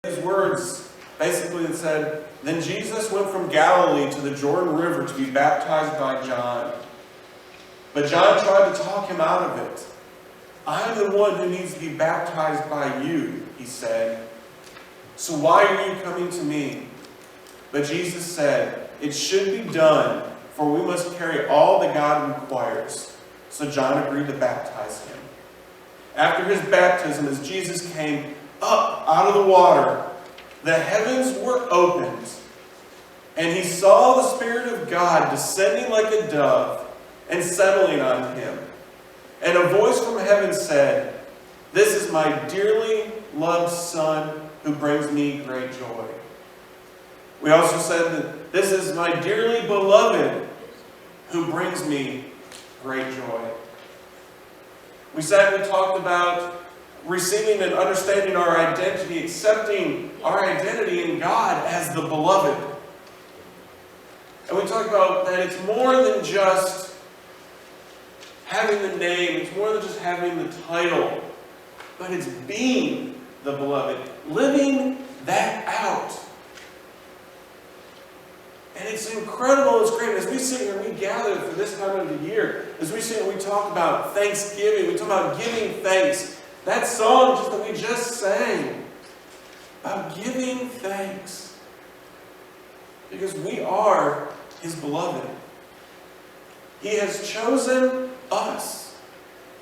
These words basically it said, "Then Jesus went from Galilee to the Jordan River to be baptized by John. But John tried to talk him out of it. 'I am the one who needs to be baptized by you,' he said. 'So why are you coming to me?' But Jesus said, 'It should be done, for we must carry all that God requires.' So John agreed to baptize him. After his baptism, as Jesus came up out of the water, the heavens were opened, and he saw the Spirit of God descending like a dove and settling on him. And a voice from heaven said, 'This is my dearly loved Son who brings me great joy.'" We also said that this is my dearly beloved who brings me great joy. We talked about receiving and understanding our identity, accepting our identity in God as the beloved. And we talked about that it's more than just having the name, it's more than just having the title, but it's being the beloved, living that out. And it's incredible, it's great. As we sit here and we gather for this time of the year, as we sit here and we talk about Thanksgiving, we talk about giving thanks. That song that we just sang, about giving thanks. Because we are His beloved. He has chosen us.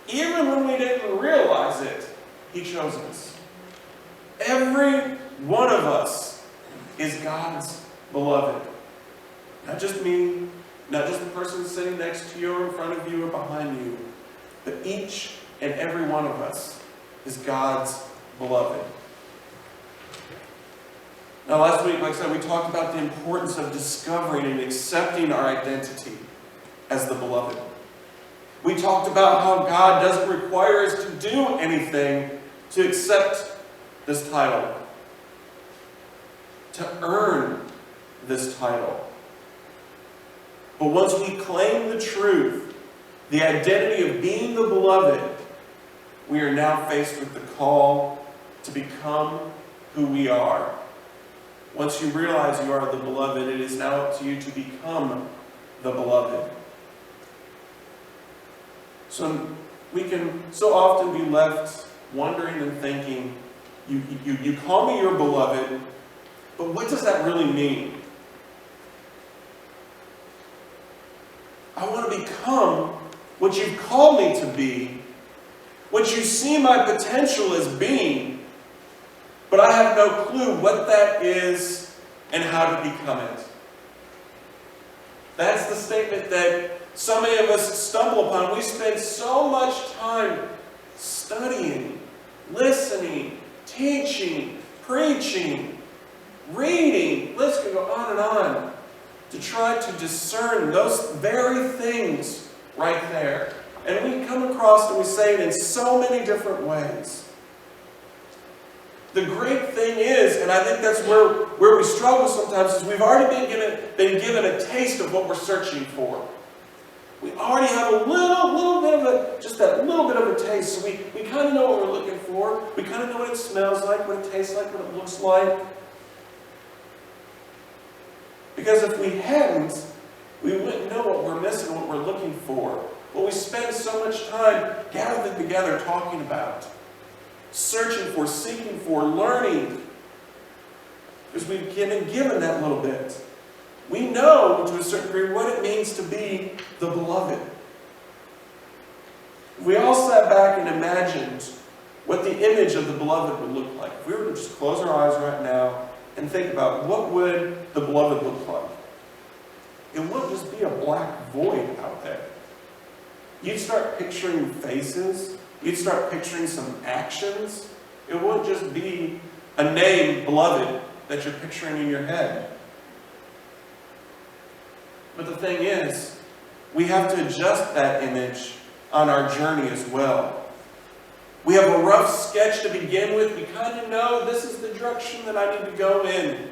Even when we didn't realize it, He chose us. Every one of us is God's beloved. Not just me, not just the person sitting next to you or in front of you or behind you, but each and every one of us is God's beloved. Now last week, like I said, we talked about the importance of discovering and accepting our identity as the beloved. We talked about how God doesn't require us to do anything to accept this title, to earn this title. But once we claim the truth, the identity of being the beloved, we are now faced with the call to become who we are. Once you realize you are the beloved, it is now up to you to become the beloved. So we can so often be left wondering and thinking, you call me your beloved, but what does that really mean? I want to become what you've called me to be, what you see my potential as being, but I have no clue what that is and how to become it. That's the statement that so many of us stumble upon. We spend so much time studying, listening, teaching, preaching, reading, list can go on and on, to try to discern those very things right there. And we come across and we say it in so many different ways. The great thing is, and I think that's where we struggle sometimes, is we've already been given a taste of what we're searching for. We already have a little bit of just that little bit of a taste. So we kind of know what we're looking for. We kind of know what it smells like, what it tastes like, what it looks like. Because if we hadn't, we wouldn't know what we're missing, what we're looking for. What we spend so much time gathered together talking about, searching for, seeking for, learning. Because we've been given that little bit. We know, to a certain degree, what it means to be the beloved. If we all sat back and imagined what the image of the beloved would look like, if we were to just close our eyes right now and think about what would the beloved look like, it wouldn't just be a black void out there. You'd start picturing faces. You'd start picturing some actions. It wouldn't just be a name, beloved, that you're picturing in your head. But the thing is, we have to adjust that image on our journey as well. We have a rough sketch to begin with. We kind of know this is the direction that I need to go in.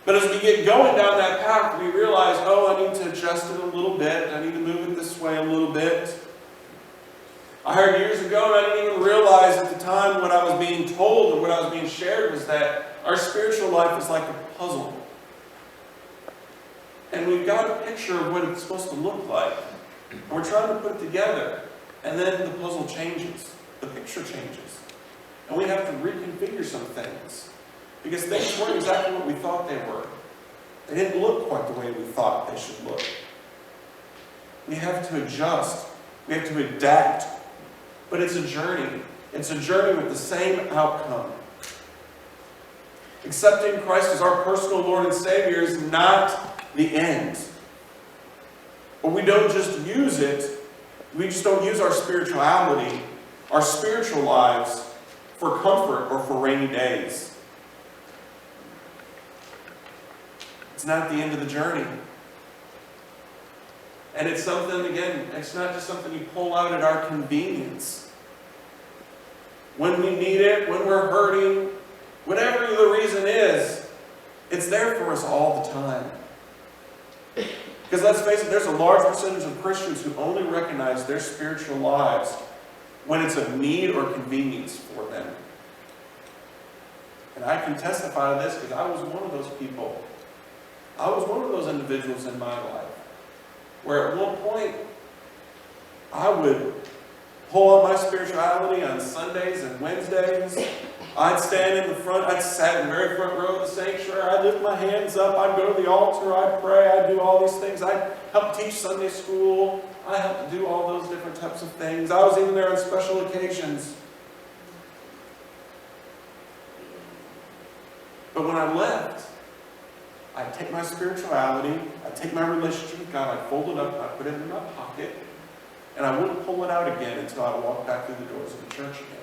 But as we get going down that path, we realize, I need to adjust it a little bit. I need to move it this way a little bit. I heard years ago, and I didn't even realize at the time what I was being told and what I was being shared was that our spiritual life is like a puzzle. And we've got a picture of what it's supposed to look like. And we're trying to put it together. And then the puzzle changes. The picture changes. And we have to reconfigure some things. Because things weren't exactly what we thought they were. They didn't look quite the way we thought they should look. We have to adjust. We have to adapt. But it's a journey. It's a journey with the same outcome. Accepting Christ as our personal Lord and Savior is not the end. But we don't just use it. We just don't use our spirituality, our spiritual lives, for comfort or for rainy days. It's not the end of the journey. And it's something, again, it's not just something you pull out at our convenience. When we need it, when we're hurting, whatever the reason is, it's there for us all the time. Because let's face it, there's a large percentage of Christians who only recognize their spiritual lives when it's a need or convenience for them. And I can testify to this because I was one of those people. I was one of those individuals in my life where at one point I would pull up my spirituality on Sundays and Wednesdays. I'd stand in the front, I'd sat in the very front row of the sanctuary, I'd lift my hands up, I'd go to the altar, I'd pray, I'd do all these things. I'd help teach Sunday school, I helped do all those different types of things. I was even there on special occasions. But when I left, I'd take my spirituality, I'd take my relationship with God, I'd fold it up, I'd put it in my pocket, and I wouldn't pull it out again until I walked back through the doors of the church again.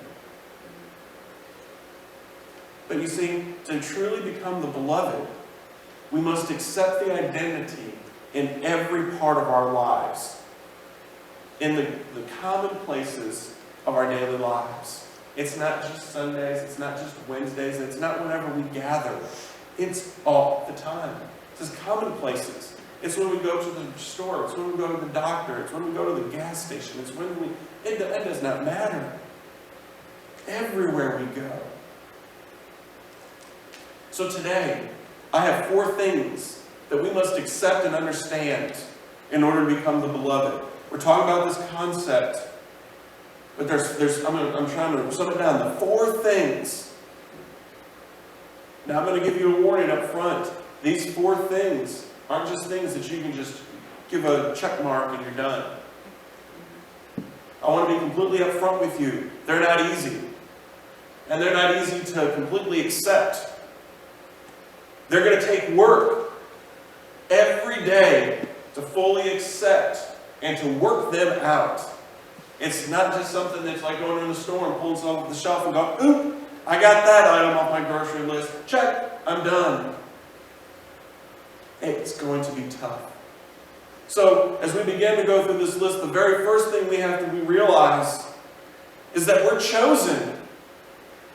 But you see, to truly become the beloved, we must accept the identity in every part of our lives, in the common places of our daily lives. It's not just Sundays, it's not just Wednesdays, it's not whenever we gather. It's all the time. It's just common places. It's when we go to the store, it's when we go to the doctor, it's when we go to the gas station, it's when it does not matter. Everywhere we go. So today, I have 4 things that we must accept and understand in order to become the beloved. We're talking about this concept, but I'm trying to sum it down. The 4 things. Now I'm going to give you a warning up front. These 4 things aren't just things that you can just give a check mark and you're done. I want to be completely upfront with you. They're not easy. And they're not easy to completely accept. They're going to take work every day to fully accept and to work them out. It's not just something that's like going in the store and pulling something off the shelf and going, oop, I got that item off my grocery list. Check, I'm done. It's going to be tough. So, as we begin to go through this list, the very first thing we have to realize is that we're chosen.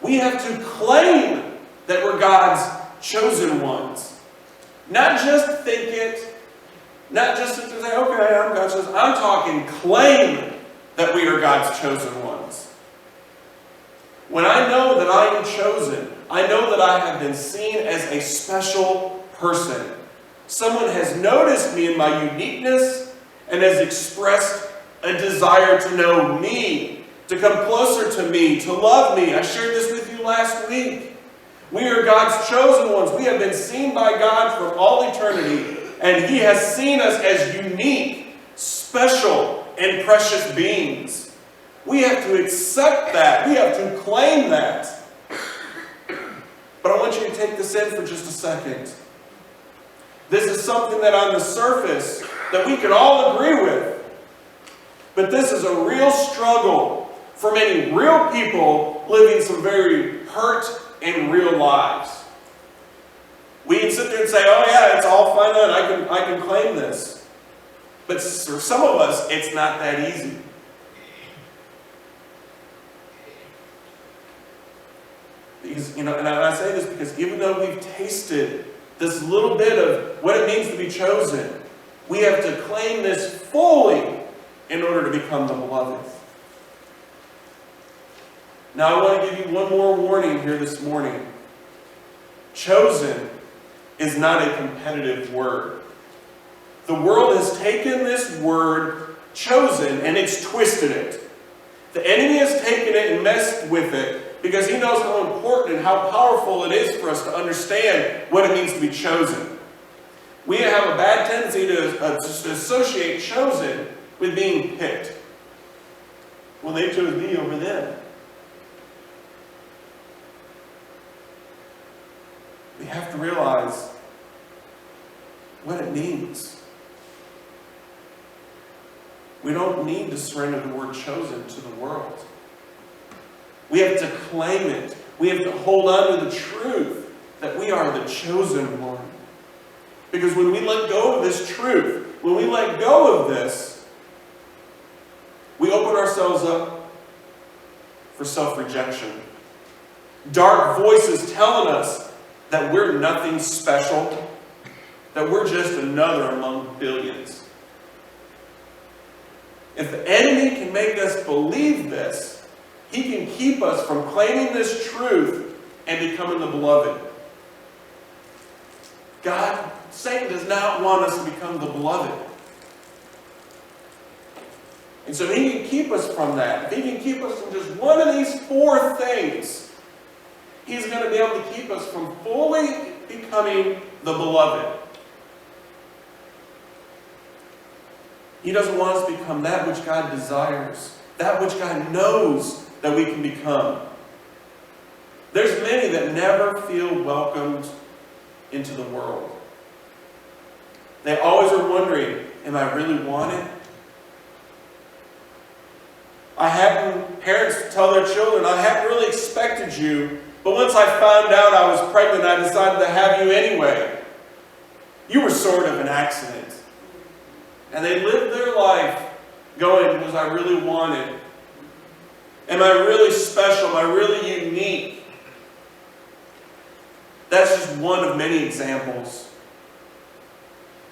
We have to claim that we're God's chosen ones. Not just think it, not just to say, okay, I'm God's chosen. I'm talking claim that we are God's chosen ones. When I know that I am chosen, I know that I have been seen as a special person. Someone has noticed me in my uniqueness and has expressed a desire to know me, to come closer to me, to love me. I shared this with you last week. We are God's chosen ones. We have been seen by God from all eternity, and He has seen us as unique, special, and precious beings. We have to accept that. We have to claim that. But I want you to take this in for just a second. This is something that on the surface that we can all agree with. But this is a real struggle for many real people living some very hurt and real lives. We can sit there and say, oh yeah, it's all fine and I can claim this. But for some of us, it's not that easy. Because, and I say this because even though we've tasted this little bit of what it means to be chosen, we have to claim this fully in order to become the beloved. Now I want to give you one more warning here this morning. Chosen is not a competitive word. The world has taken this word, chosen, and it's twisted it. The enemy has taken it and messed with it because he knows how important and how powerful it is for us to understand what it means to be chosen. We have a bad tendency to associate chosen with being picked. Well, they chose me over them. We have to realize what it means. We don't need to surrender the word chosen to the world. We have to claim it. We have to hold on to the truth that we are the chosen one. Because when we let go of this truth, when we let go of this, we open ourselves up for self-rejection. Dark voices telling us that we're nothing special, that we're just another among billions. If the enemy can make us believe this, he can keep us from claiming this truth and becoming the beloved. Satan does not want us to become the beloved. And so he can keep us from that. If he can keep us from just one of these four things, he's going to be able to keep us from fully becoming the beloved. He doesn't want us to become that which God desires, that which God knows that we can become. There's many that never feel welcomed into the world. They always are wondering, am I really wanted? Parents tell their children, I hadn't really expected you, but once I found out I was pregnant, I decided to have you anyway. You were sort of an accident. And they live their life going, was I really wanted? Am I really special? Am I really unique? That's just one of many examples.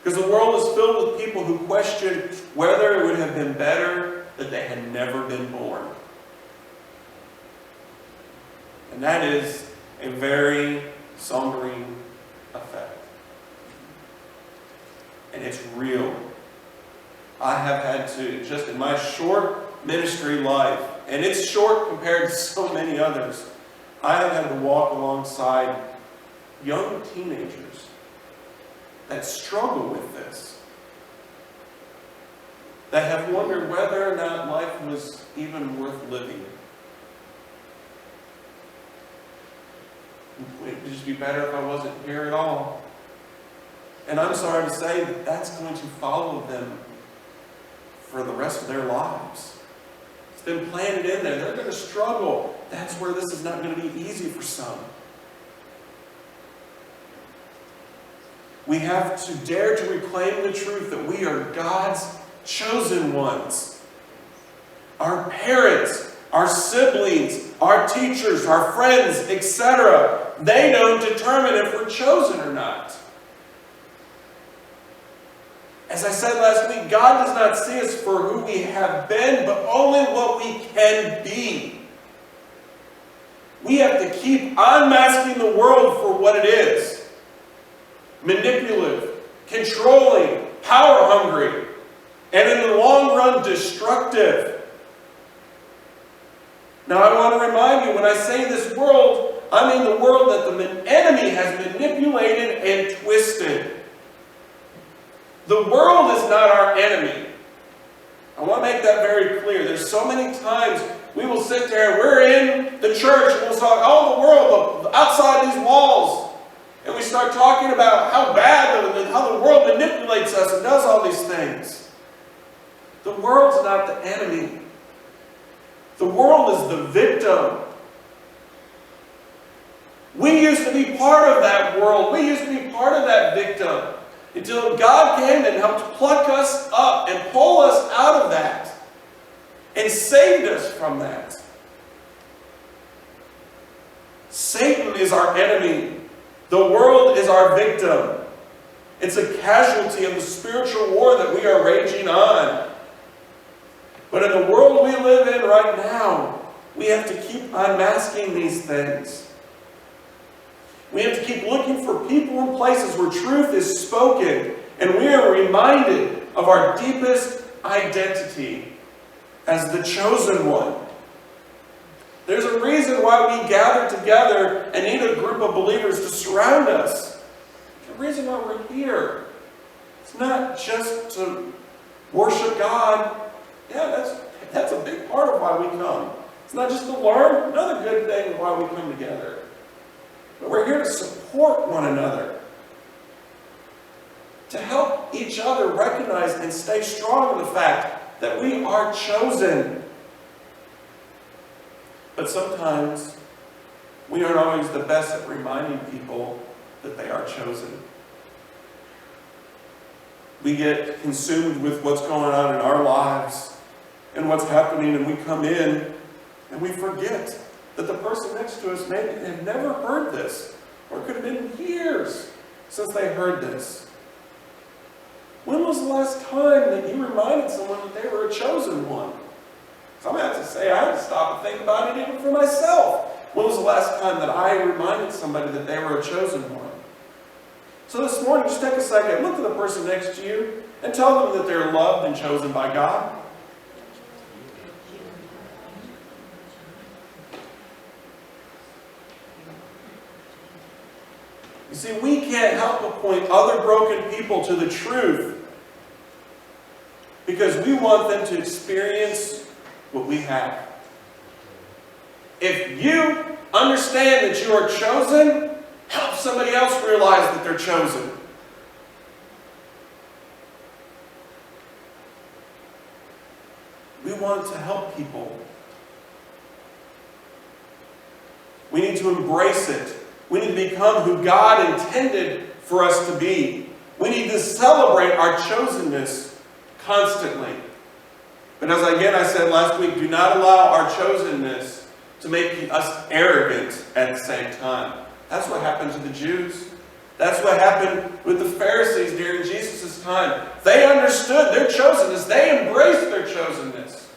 Because the world is filled with people who question whether it would have been better that they had never been born. And that is a very sombering effect. And it's real. I have had to, just in my short ministry life, and it's short compared to so many others, I have had to walk alongside young teenagers that struggle with this, that have wondered whether or not life was even worth living. It would just be better if I wasn't here at all. And I'm sorry to say that that's going to follow them for the rest of their lives. It's been planted in there. They're going to struggle. That's where this is not going to be easy for some. We have to dare to reclaim the truth that we are God's chosen ones. Our parents, our siblings, our teachers, our friends, etc. They don't determine if we're chosen or not. As I said last week, God does not see us for who we have been, but only what we can be. We have to keep unmasking the world for what it is. Manipulative, controlling, power-hungry, and in the long run, destructive. Now, I want to remind you, when I say this world, I mean the world that the enemy has manipulated and twisted. The world is not our enemy. I want to make that very clear. There's so many times we will sit there, we're in the church, and we'll talk, oh, the world, outside these walls. And we start talking about how bad, how the world manipulates us and does all these things. The world's not the enemy. The world is the victim. We used to be part of that world. We used to be part of that victim. Until God came and helped pluck us up and pull us out of that. And saved us from that. Satan is our enemy. The world is our victim. It's a casualty of the spiritual war that we are raging on. But in the world we live in right now, We have to keep unmasking these things. We have to keep looking for people and places where truth is spoken, and we are reminded of our deepest identity as the chosen one. There's a reason why we gather together and need a group of believers to surround us. There's a reason why we're here. It's not just to worship God. Yeah, that's a big part of why we come. It's not just to learn. Another good thing of why we come together. But we're here to support one another. To help each other recognize and stay strong in the fact that we are chosen. But sometimes we aren't always the best at reminding people that they are chosen. We get consumed with what's going on in our lives and what's happening, and we come in and we forget that the person next to us may have never heard this, or it could have been years since they heard this. When was the last time that you reminded someone that they were a chosen one? So I'm going to have to say, I had to stop and think about it even for myself. When was the last time that I reminded somebody that they were a chosen one? So this morning, just take a second, look to the person next to you, and tell them that they're loved and chosen by God. You see, we can't help but point other broken people to the truth because we want them to experience what we have. If you understand that you are chosen, help somebody else realize that they're chosen. We want to help people. We need to embrace it. We need to become who God intended for us to be. We need to celebrate our chosenness constantly. But as I said last week, do not allow our chosenness to make us arrogant at the same time. That's what happened to the Jews. That's what happened with the Pharisees during Jesus' time. They understood their chosenness. They embraced their chosenness.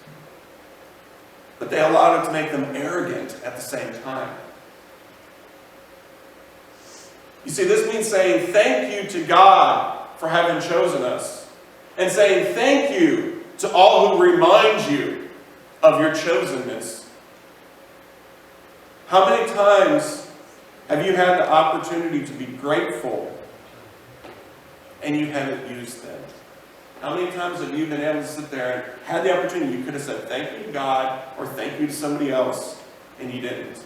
But they allowed it to make them arrogant at the same time. You see, this means saying thank you to God for having chosen us. And saying thank you to all who remind you of your chosenness. How many times have you had the opportunity to be grateful and you haven't used them? How many times have you been able to sit there and had the opportunity? You could have said thank you to God or thank you to somebody else, and you didn't.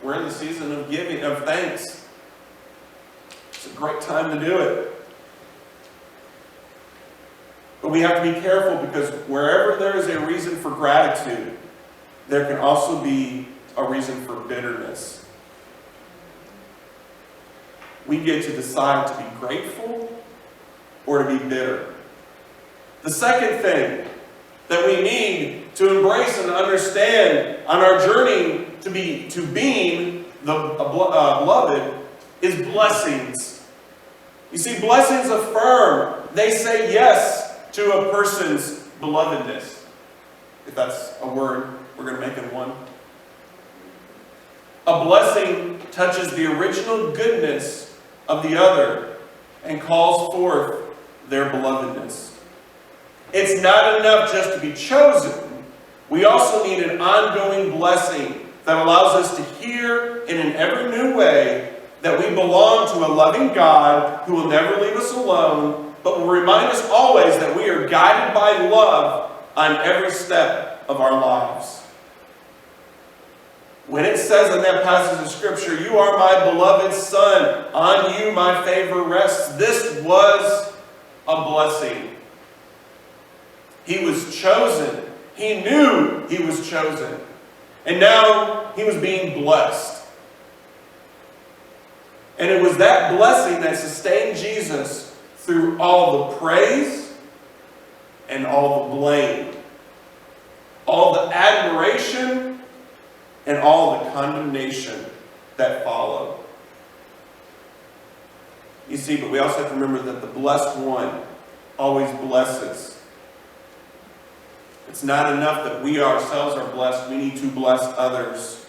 We're in the season of giving, of thanks. It's a great time to do it. But we have to be careful because wherever there is a reason for gratitude, there can also be a reason for bitterness. We get to decide to be grateful or to be bitter. The second thing that we need to embrace and understand on our journey to being the beloved is blessings. You see, blessings affirm. They say yes to a person's belovedness. If that's a word, we're going to make it one. A blessing touches the original goodness of the other and calls forth their belovedness. It's not enough just to be chosen. We also need an ongoing blessing that allows us to hear in an ever new way that we belong to a loving God who will never leave us alone, but will remind us always that we are guided by love on every step of our lives. When it says in that passage of Scripture, "You are my beloved Son, on you my favor rests," this was a blessing. He was chosen. He knew he was chosen. And now he was being blessed. And it was that blessing that sustained Jesus through all the praise and all the blame, all the admiration and all the condemnation that followed. You see, but we also have to remember that the blessed one always blesses. It's not enough that we ourselves are blessed. We need to bless others.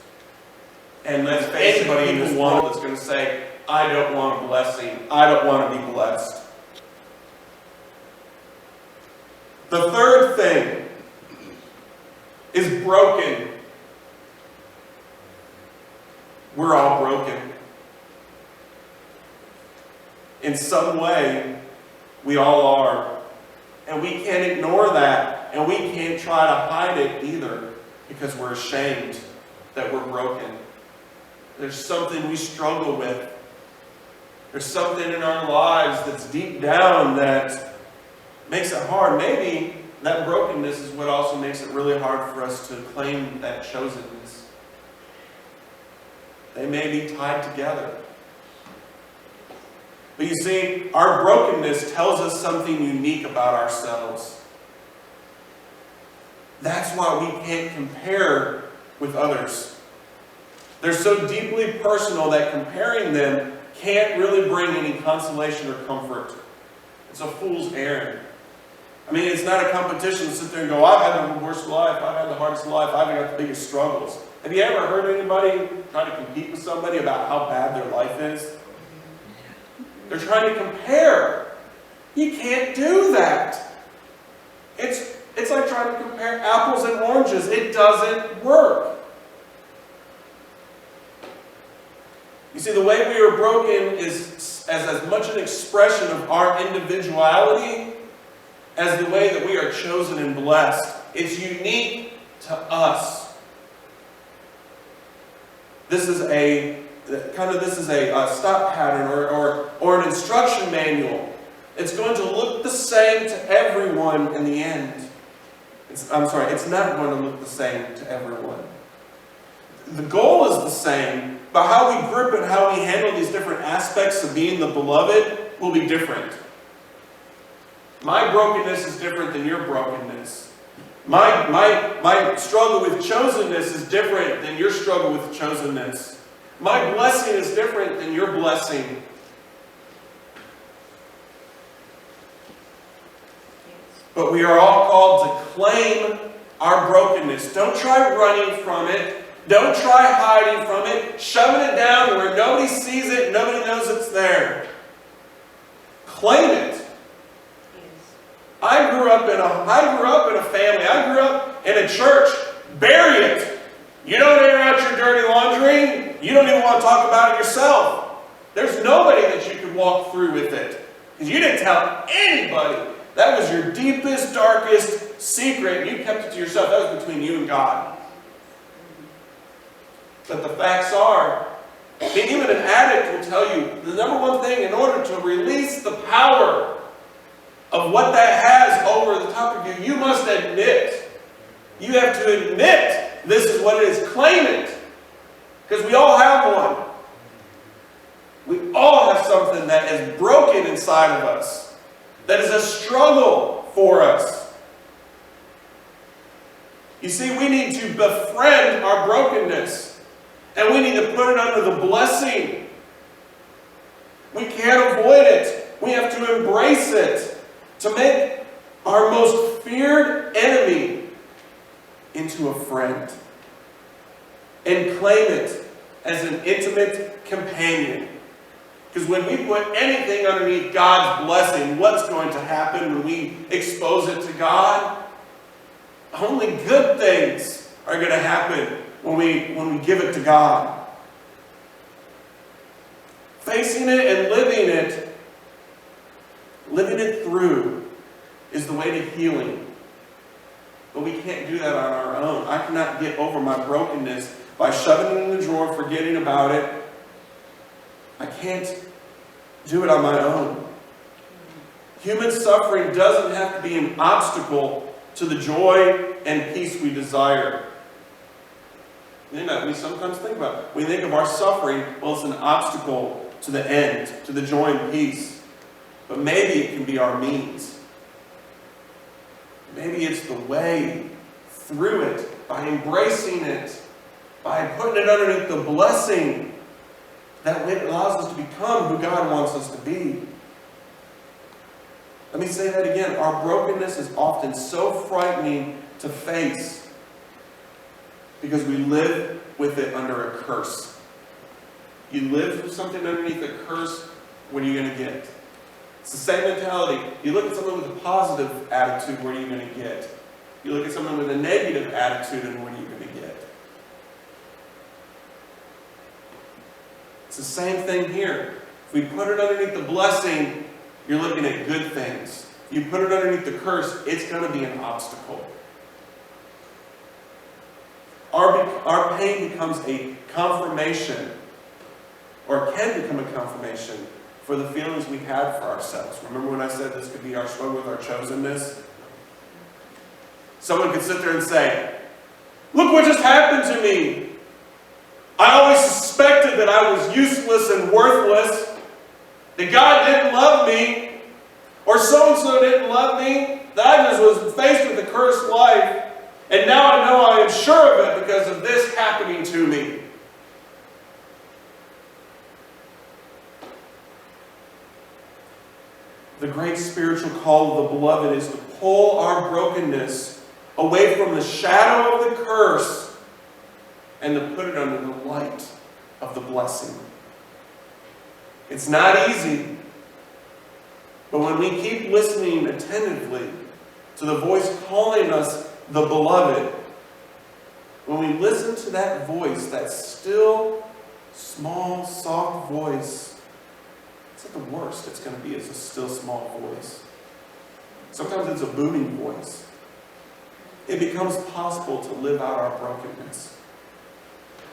And let's face it, anybody in this world that's going to say, I don't want a blessing. I don't want to be blessed. The third thing is broken. We're all broken. In some way, we all are. And we can't ignore that. And we can't try to hide it either, because we're ashamed that we're broken. There's something we struggle with. There's something in our lives that's deep down that makes it hard. Maybe that brokenness is what also makes it really hard for us to claim that chosenness. They may be tied together. But you see, our brokenness tells us something unique about ourselves. That's why we can't compare with others. They're so deeply personal that comparing them can't really bring any consolation or comfort. It's a fool's errand. I mean, it's not a competition to sit there and go, I've had the worst life, I've had the hardest life, I've got the biggest struggles. Have you ever heard anybody try to compete with somebody about how bad their life is? They're trying to compare. You can't do that. It's like trying to compare apples and oranges. It doesn't work. You see, the way we are broken is as much an expression of our individuality as the way that we are chosen and blessed. It's unique to us. This is a stop pattern or an instruction manual. It's going to look the same to everyone in the end. It's not going to look the same to everyone. The goal is the same, but how we grip and how we handle these different aspects of being the beloved will be different. My brokenness is different than your brokenness. My struggle with chosenness is different than your struggle with chosenness. My blessing is different than your blessing. But we are all called to claim our brokenness. Don't try running from it. Don't try hiding from it. Shoving it down where nobody sees it, nobody knows it's there. Claim it. I grew up in a family. I grew up in a church. Bury it. You don't air out your dirty laundry. You don't even want to talk about it yourself. There's nobody that you could walk through with it. Because you didn't tell anybody. That was your deepest, darkest secret. You kept it to yourself. That was between you and God. But the facts are, even an addict will tell you, the number one thing in order to release the power of what that has over the top of you, you must admit. You have to admit this is what it is. Claim it. Because we all have one. We all have something that is broken inside of us. That is a struggle for us. You see, we need to befriend our brokenness. And we need to put it under the blessing. We can't avoid it. We have to embrace it. To make our most feared enemy into a friend. And claim it as an intimate companion. Because when we put anything underneath God's blessing, what's going to happen when we expose it to God? Only good things are going to happen when we give it to God. Facing it and living it through is the way to healing. But we can't do that on our own. I cannot get over my brokenness by shoving it in the drawer, forgetting about it. I can't do it on my own. Human suffering doesn't have to be an obstacle to the joy and peace we desire. We sometimes think about it. We think of our suffering, well, it's an obstacle to the end, to the joy and peace. But maybe it can be our means. Maybe it's the way through it, by embracing it, by putting it underneath the blessing that allows us to become who God wants us to be. Let me say that again. Our brokenness is often so frightening to face because we live with it under a curse. You live with something underneath a curse, what are you going to get? It's the same mentality. You look at someone with a positive attitude, what are you going to get? You look at someone with a negative attitude, and what are you going to get? It's the same thing here. If we put it underneath the blessing, you're looking at good things. If you put it underneath the curse, it's going to be an obstacle. Our pain becomes a confirmation, or can become a confirmation, for the feelings we had for ourselves. Remember when I said this could be our struggle with our chosenness? Someone could sit there and say, look what just happened to me. I always suspected that I was useless and worthless, that God didn't love me, or so-and-so didn't love me, that I just was faced with a cursed life, and now I know I am sure of it because of this happening to me. The great spiritual call of the beloved is to pull our brokenness away from the shadow of the curse and to put it under the light of the blessing. It's not easy, but when we keep listening attentively to the voice calling us the beloved, when we listen to that voice, that still, small, soft voice, it's not the worst it's going to be is a still, small voice. Sometimes it's a booming voice. It becomes possible to live out our brokenness.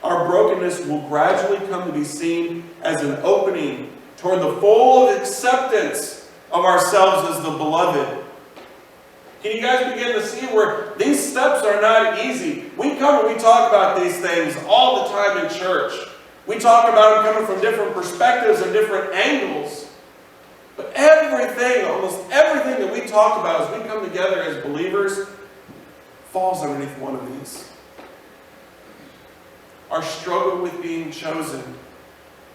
Our brokenness will gradually come to be seen as an opening toward the full acceptance of ourselves as the beloved. Can you guys begin to see where these steps are not easy? We come and we talk about these things all the time in church. We talk about them coming from different perspectives and different angles. But everything, almost everything that we talk about as we come together as believers falls underneath one of these. Our struggle with being chosen,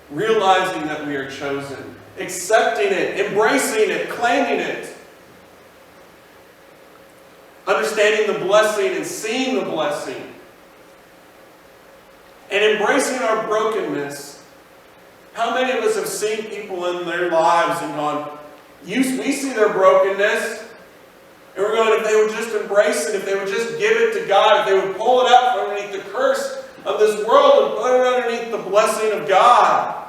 realizing that we are chosen, accepting it, embracing it, claiming it, understanding the blessing and seeing the blessing, and embracing our brokenness. How many of us have seen people in their lives and gone, we see their brokenness, and we're going, if they would just embrace it, if they would just give it to God, if they would pull it up from underneath the curse of this world and put it underneath the blessing of God,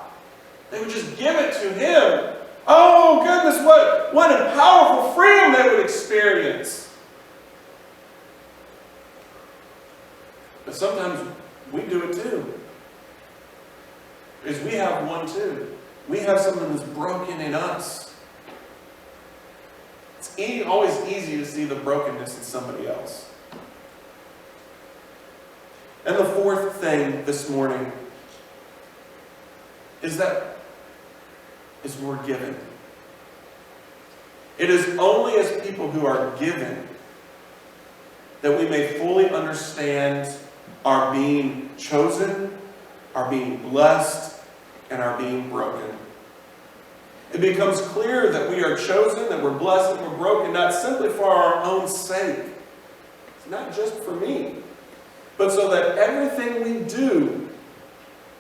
they would just give it to Him. Oh goodness, what a powerful freedom they would experience. But sometimes we do it too. Because we have one too. We have something that's broken in us. It's always easy to see the brokenness in somebody else. And the fourth thing this morning is we're given. It is only as people who are given that we may fully understand our being chosen, our being blessed, and our being broken. It becomes clear that we are chosen, that we're blessed, and we're broken, not simply for our own sake. It's not just for me, but so that everything we do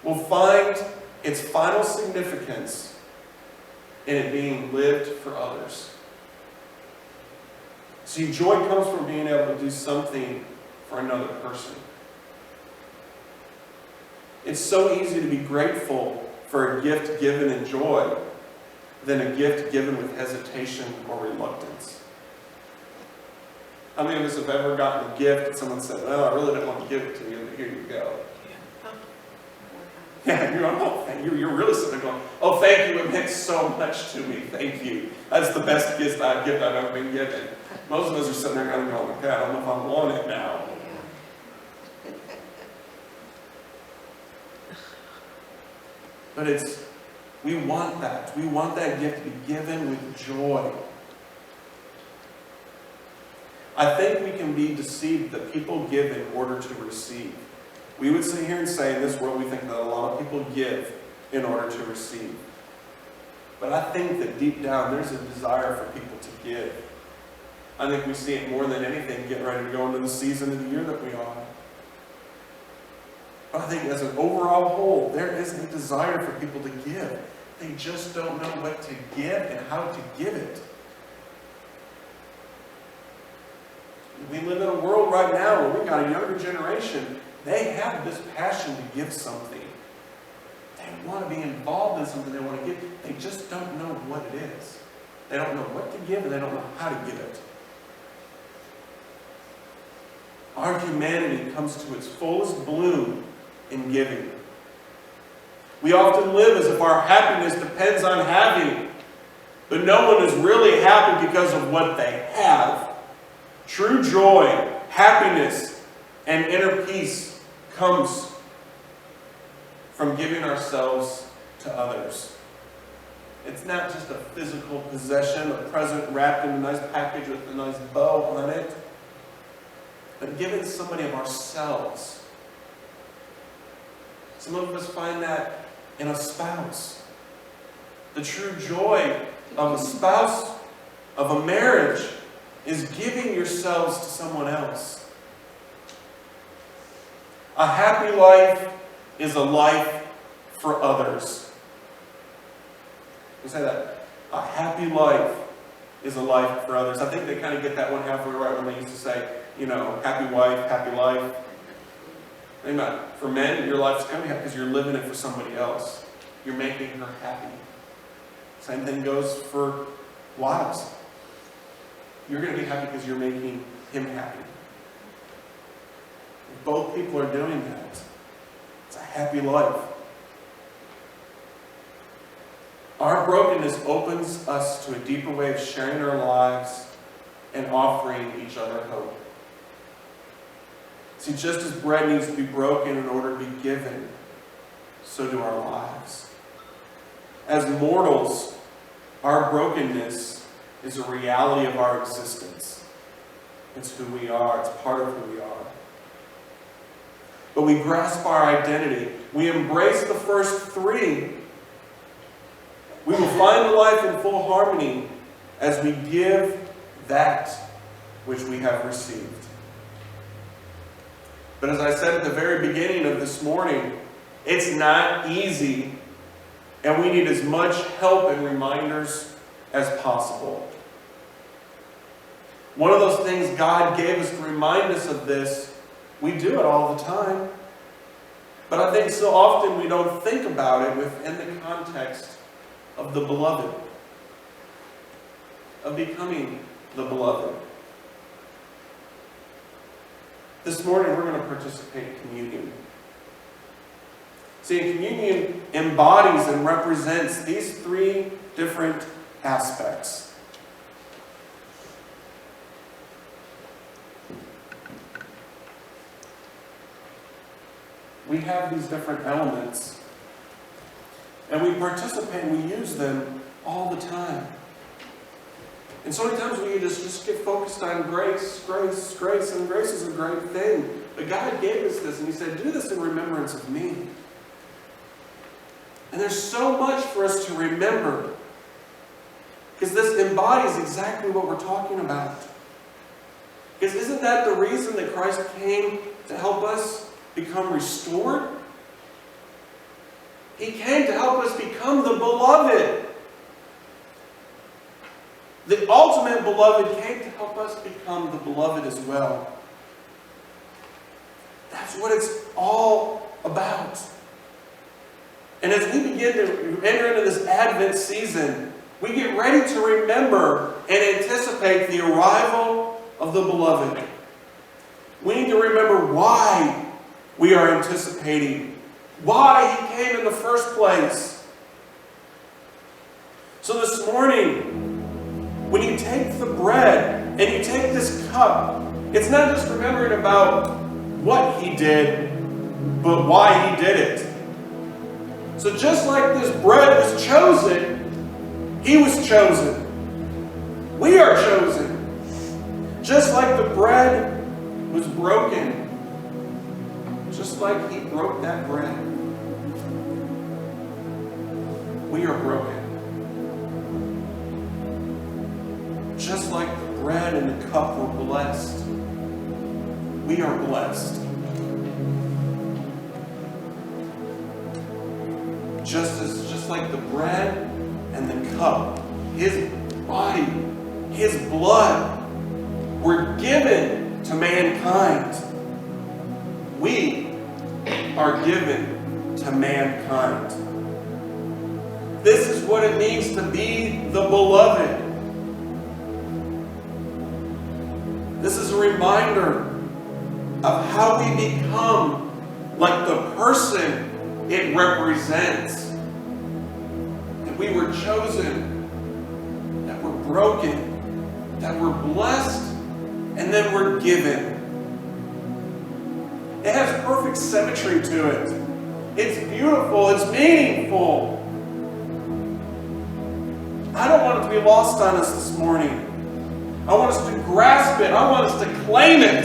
will find its final significance in it being lived for others. See, joy comes from being able to do something for another person. It's so easy to be grateful for a gift given in joy than a gift given with hesitation or reluctance. How many of us have ever gotten a gift and someone said, well, I really didn't want to give it to you, but here you go. Yeah, you're going, oh, thank you. You're really sitting there going, oh, thank you. It meant so much to me. Thank you. That's the best gift I've ever been given. Most of us are sitting there going, okay, I don't know if I want it now. But we want that. We want that gift to be given with joy. I think we can be deceived that people give in order to receive. We would sit here and say, in this world, we think that a lot of people give in order to receive. But I think that deep down, there's a desire for people to give. I think we see it more than anything getting ready to go into the season of the year that we are. But I think as an overall whole, there is a desire for people to give. They just don't know what to give and how to give it. We live in a world right now where we've got a younger generation. They have this passion to give something. They want to be involved in something they want to give. They just don't know what it is. They don't know what to give and they don't know how to give it. Our humanity comes to its fullest bloom in giving. We often live as if our happiness depends on having, but no one is really happy because of what they have. True joy, happiness, and inner peace comes from giving ourselves to others. It's not just a physical possession, a present wrapped in a nice package with a nice bow on it, but giving somebody of ourselves. Some of us find that in a spouse. The true joy of a spouse, of a marriage, is giving yourselves to someone else. A happy life is a life for others. You say that. A happy life is a life for others. I think they kind of get that one halfway right when they used to say, happy wife, happy life. Think about it. For men, your life's going to be happy because you're living it for somebody else. You're making her happy. Same thing goes for wives. You're going to be happy because you're making him happy. If both people are doing that, it's a happy life. Our brokenness opens us to a deeper way of sharing our lives and offering each other hope. See, just as bread needs to be broken in order to be given, so do our lives. As mortals, our brokenness is a reality of our existence. It's who we are. It's part of who we are. But we grasp our identity. We embrace the first three. We will find life in full harmony as we give that which we have received. But as I said at the very beginning of this morning, it's not easy, and we need as much help and reminders as possible. One of those things God gave us to remind us of this, we do it all the time. But I think so often we don't think about it within the context of the beloved, of becoming the beloved. This morning we're going to participate in communion. See, communion embodies and represents these three different aspects. We have these different elements, and we participate and we use them all the time. And so many times we just get focused on grace, grace, grace, and grace is a great thing. But God gave us this, and He said, do this in remembrance of me. And there's so much for us to remember, because this embodies exactly what we're talking about. Because isn't that the reason that Christ came to help us become restored? He came to help us become the beloved. The ultimate beloved came to help us become the beloved as well. That's what it's all about. And as we begin to enter into this Advent season, we get ready to remember and anticipate the arrival of the beloved. We need to remember why we are anticipating, why He came in the first place. So this morning, when you take the bread and you take this cup, it's not just remembering about what He did, but why He did it. So just like this bread was chosen, He was chosen. We are chosen. Just like the bread was broken, just like He broke that bread, we are broken. Just like the bread and the cup were blessed. We are blessed. Just like the bread and the cup, his body, his blood were given to mankind. We are given to mankind. This is what it means to be the beloved. This is a reminder of how we become like the person it represents. That we were chosen, that we're broken, that we're blessed, and then we're given. It has perfect symmetry to it. It's beautiful, it's meaningful. I don't want it to be lost on us this morning. I want us to grasp it. I want us to claim it.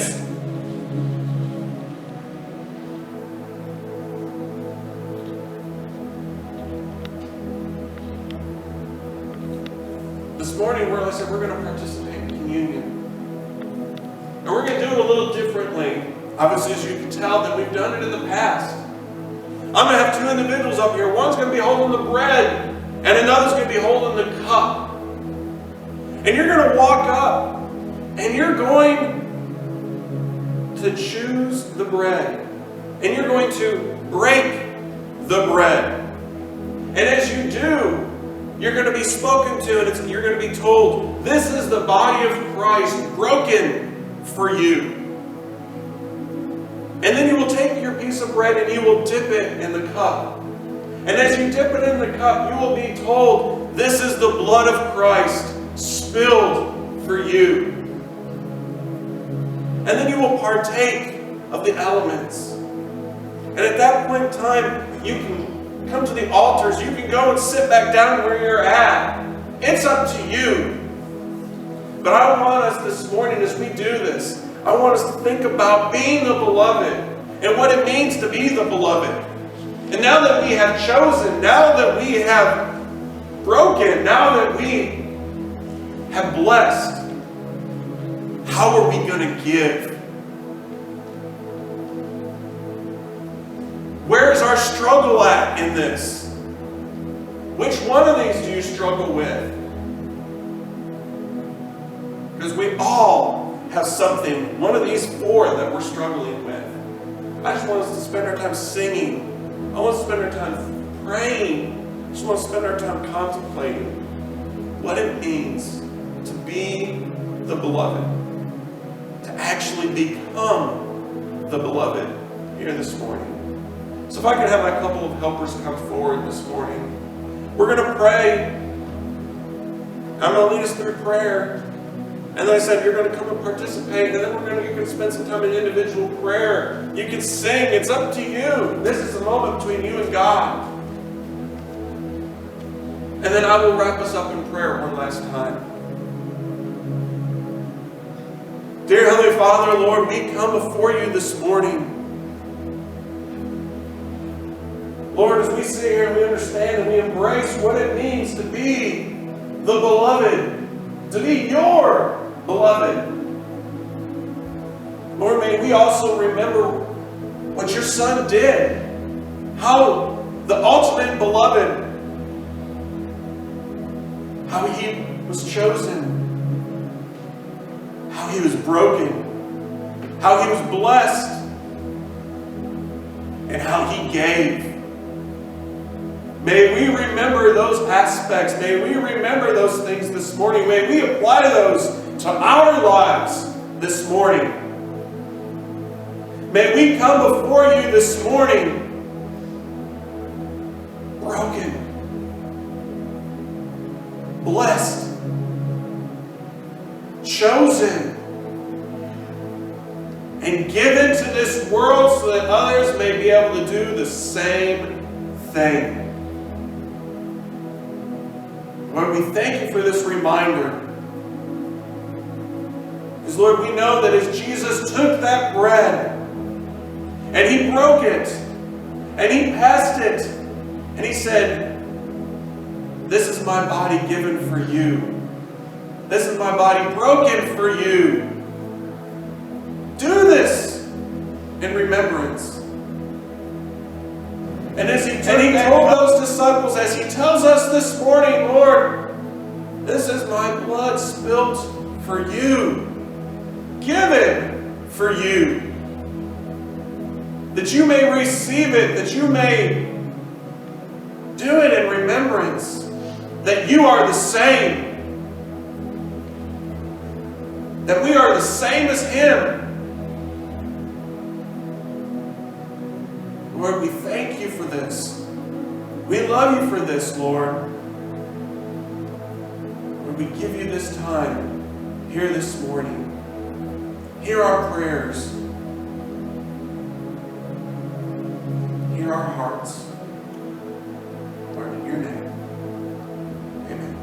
This morning, we're going to participate in communion. And we're going to do it a little differently. Obviously, as you can tell, that we've done it in the past. I'm going to have two individuals up here. One's going to be holding the bread, and another's going to be holding the cup. And you're going to walk up, and you're going to choose the bread. And you're going to break the bread. And as you do, you're going to be spoken to, and you're going to be told, this is the body of Christ broken for you. And then you will take your piece of bread and you will dip it in the cup. And as you dip it in the cup, you will be told, this is the blood of Christ spilled for you. And then you will partake of the elements. And at that point in time, you can come to the altars. You can go and sit back down where you're at. It's up to you. But I want us this morning, as we do this, I want us to think about being the beloved and what it means to be the beloved. And now that we have chosen, now that we have broken, now that we have blessed, how are we going to give? Where's our struggle at in this? Which one of these do you struggle with? Because we all have something, one of these four that we're struggling with. I just want us to spend our time singing. I want us to spend our time praying. I just want to spend our time contemplating what it means to be the beloved. To actually become the beloved here this morning. So if I could have my couple of helpers come forward this morning. We're going to pray. I'm going to lead us through prayer. And then I said, you're going to come and participate, and then you can spend some time in individual prayer. You can sing. It's up to you. This is a moment between you and God. And then I will wrap us up in prayer one last time. Dear Heavenly Father, Lord, we come before you this morning. Lord, as we sit here and we understand and we embrace what it means to be the beloved, to be your beloved. Lord, may we also remember what your Son did. How the ultimate beloved, how he was chosen, how he was broken, how he was blessed, and how he gave. May we remember those aspects. May we remember those things this morning. May we apply those to our lives this morning. May we come before you this morning broken, blessed, chosen, and given to this world so that others may be able to do the same thing. Lord, we thank you for this reminder. Because, Lord, we know that as Jesus took that bread and he broke it and he passed it and he said, this is my body given for you. This is my body broken for you. Do this in remembrance. And he told those disciples, as he tells us this morning, Lord, this is my blood spilt for you, given for you, that you may receive it, that you may do it in remembrance, that you are the same, that we are the same as him. Lord, we thank you for this. We love you for this, Lord. Lord, we give you this time here this morning. Hear our prayers. Hear our hearts. Lord, in your name. Amen.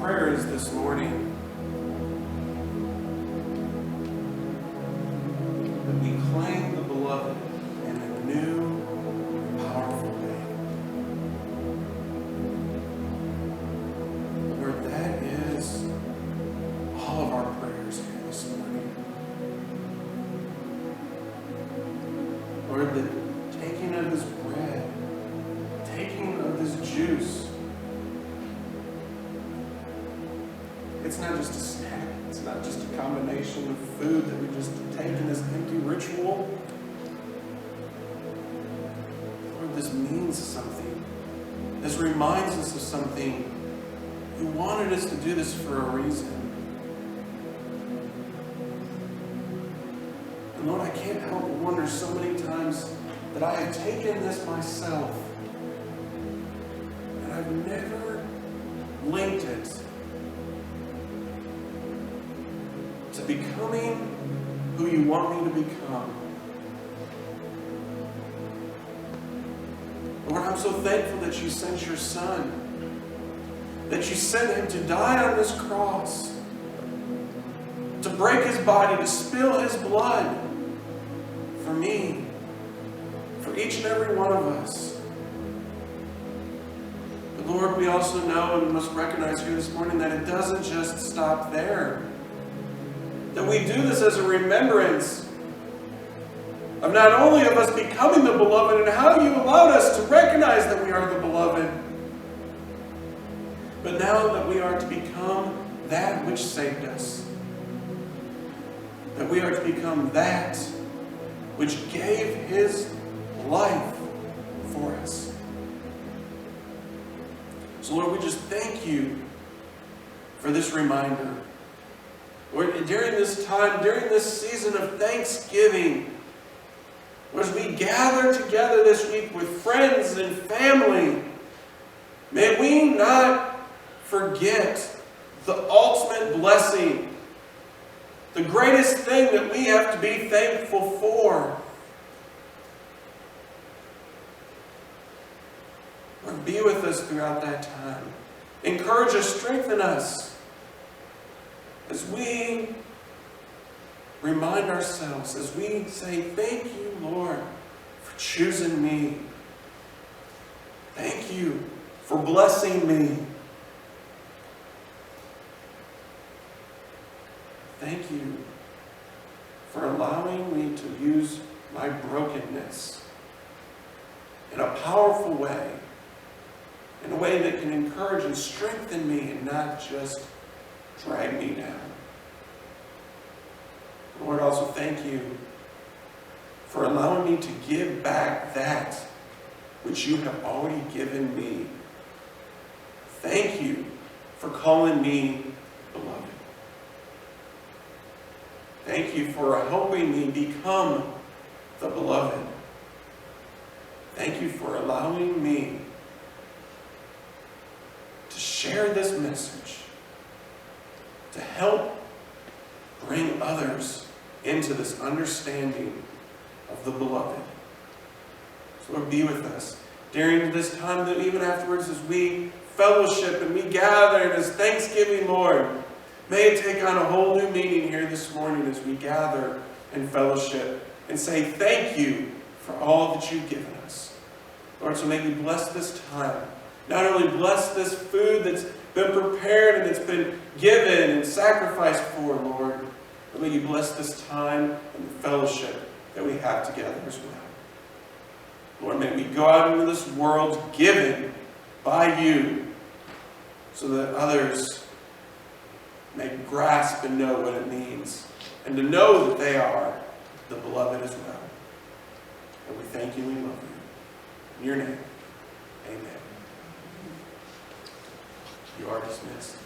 prayer is this morning that we claim the beloved in a new, powerful way. Lord, that is all of our prayers here this morning. Lord, the taking of this bread, taking of this juice, it's not just a snack. It's not just a combination of food that we just take in this empty ritual. Lord, this means something. This reminds us of something. You wanted us to do this for a reason. And Lord, I can't help but wonder so many times that I have taken this myself and I've never linked it to becoming who you want me to become. Lord, I'm so thankful that you sent your Son, that you sent him to die on this cross, to break his body, to spill his blood for me, for each and every one of us. But Lord, we also know and must recognize here this morning that it doesn't just stop there. That we do this as a remembrance of not only of us becoming the beloved and how you allowed us to recognize that we are the beloved, but now that we are to become that which saved us. That we are to become that which gave his life for us. So Lord, we just thank you for this reminder. Lord, during this time, during this season of Thanksgiving, as we gather together this week with friends and family, may we not forget the ultimate blessing, the greatest thing that we have to be thankful for. Lord, be with us throughout that time. Encourage us, strengthen us, as we remind ourselves, as we say, thank you, Lord, for choosing me. Thank you for blessing me. Thank you for allowing me to use my brokenness in a powerful way, in a way that can encourage and strengthen me and not just drag me down. Lord, also thank you for allowing me to give back that which you have already given me. Thank you for calling me beloved. Thank you for helping me become the beloved. Thank you for allowing me to share this message, to help bring others into this understanding of the beloved. So Lord, be with us during this time, that even afterwards as we fellowship and we gather as Thanksgiving, Lord, may it take on a whole new meaning here this morning as we gather and fellowship and say thank you for all that you've given us. Lord, so may you bless this time. Not only bless this food that's been prepared and it's been given and sacrificed for, Lord, but may you bless this time and the fellowship that we have together as well. Lord, may we go out into this world given by you so that others may grasp and know what it means and to know that they are the beloved as well. And we thank you and we love you. In your name, amen. You are dismissed.